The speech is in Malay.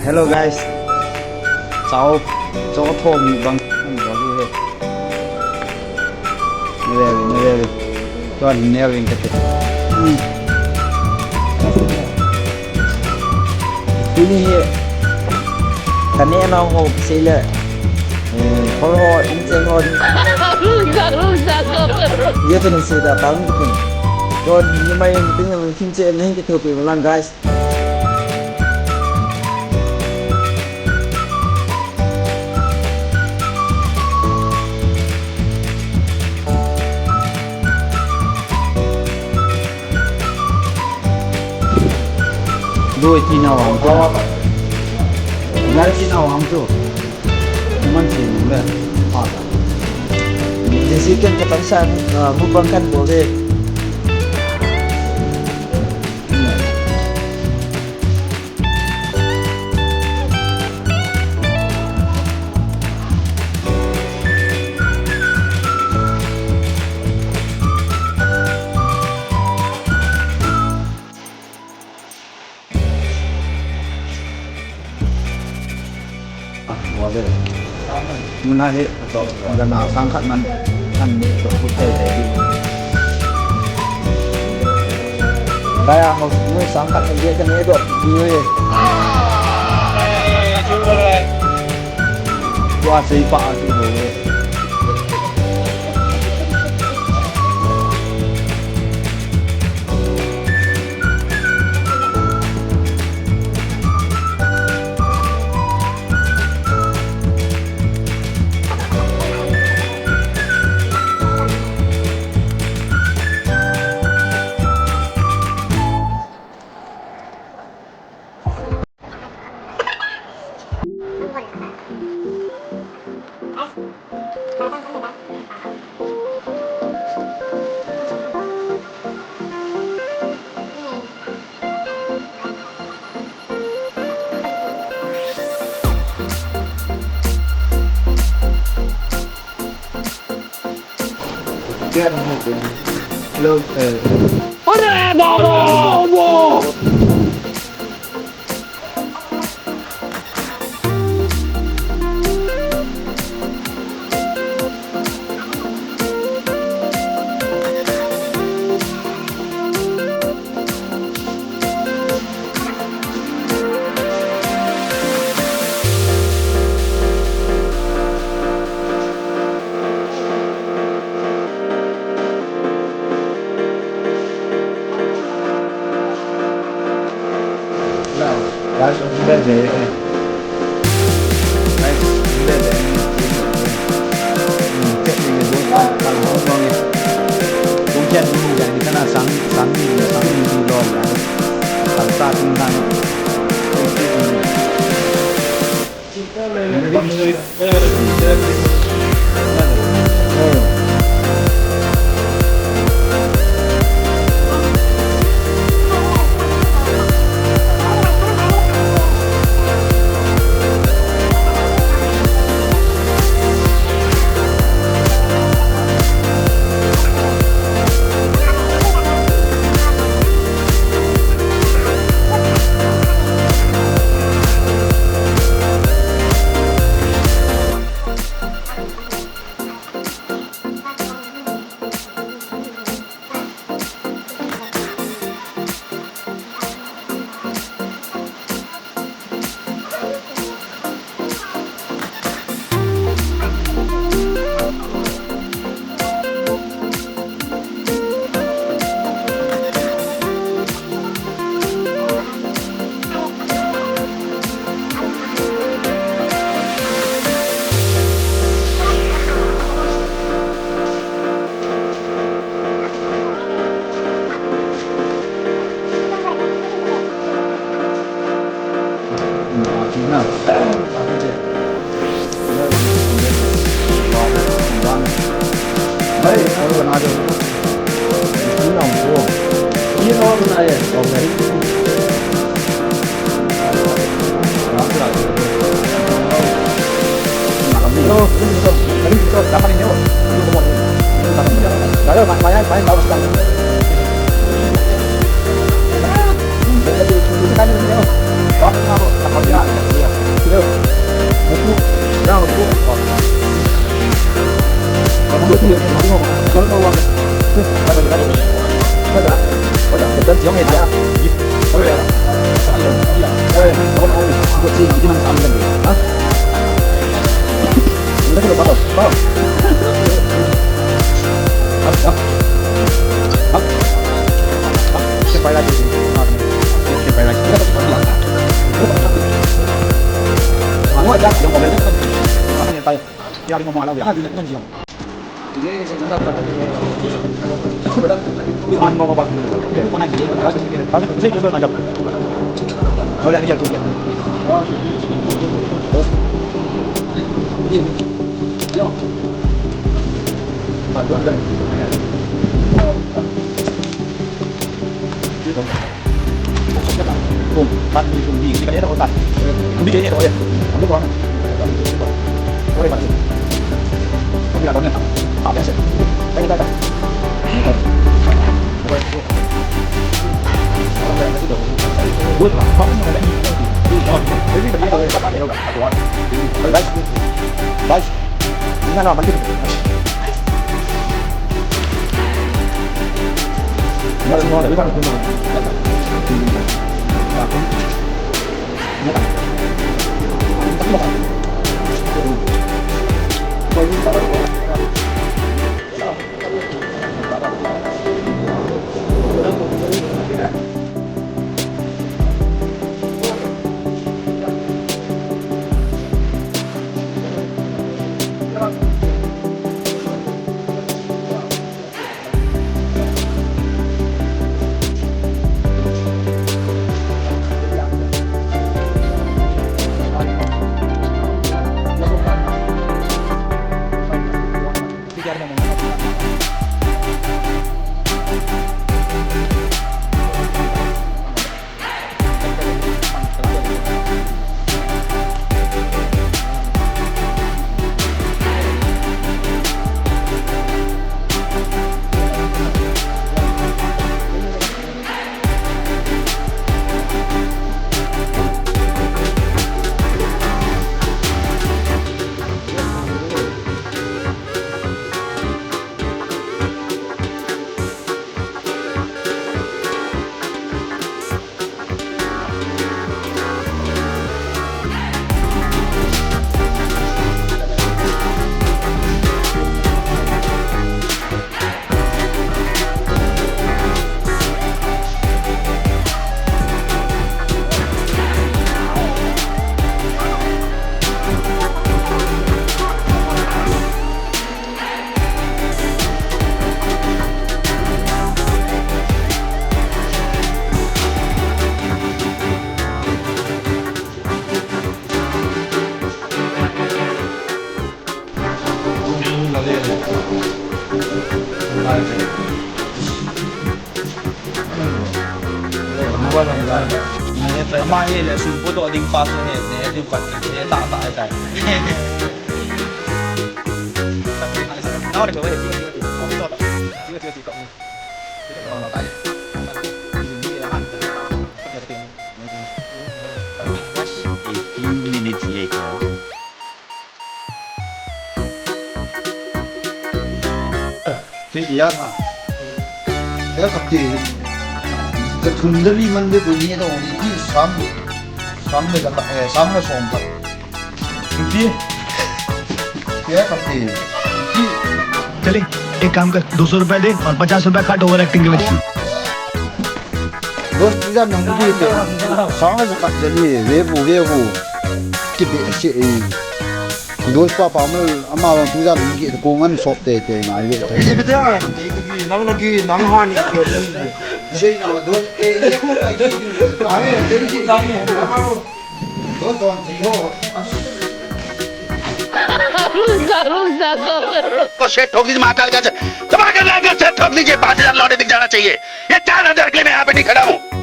Hello guys, cháu thô mị bằng có gì hết. Nè về, cho anh neo lên cái ini kanina ho sila for ho inseng ho dia tu nasi dah tahu pun so ni mai yang tinggal kince ni kita pergi ulang guys. Dua Cina orang tu, dari Cina orang tu, macam ni lah. Di sini kan kebangsaan bukan boleh. Menarik atau nak sangkat man kan berputar jadi. Saya mau sangkat dia kan dia dok dia. Wah siapa tu boleh. Dia mungkin belum. Ada bawa. Guys, sudah deh. Guys, sudah deh. Cek ni dulu kalau ngomong ni. Mungkin ini jadi kena sami di luar ya. Kalau tak tentang. Baik, kalau ada ini nampu, ini orang ayah, orang ini. Tadi kita kapan ini? Itu kemana? Itu kapan berjalan? Kalau main tahu sekarang. Jadi kan ini, kapan mau? Kapan jalan? tay ya đi mà lao việc đi con gì ăn ngon bằng con này gì đó cái cái mà đập thôi lại bây giờ cùng bạn đi cùng gì cái đấy là có tài không biết cái gì rồi không biết con có đây bạn không biết là đó nha họ sẽ đây đây bước vào phóng nó lại thế thì bây giờ các bạn đều cả của đây đây chúng ta nào bắn đi nó ngon để biết bạn không Mai là sự bố đội đình phát sinh này đi quật để tạo tại tại nó để cho cái gì không tốt chưa thì cộng tại A few minutes later. thế gì á thế 갑자기 그 돈들이만 되고 이해도 이 삶을 삶을 손바 이게 क्या करते हैं चले एक काम कर 200 रुपए दे और 50 रुपए काट ओवर एक्टिंग के वजह दोस्त इधर नंगी थे सांगस 같더니 외부 기비 दोस्त पापा में अम्मा तुझा नंगी 공원 수업대 때 말이 이제 나는 낭환이 제일 나와 너 아예 되지 너 이거 को सेट ठोक दीजिए महाकाल का दबा कर सेट ठोक दीजिए 5,000 लौटे दिख जाना चाहिए ये 4,000 के लिए मैं यहाँ पे नहीं खड़ा हूँ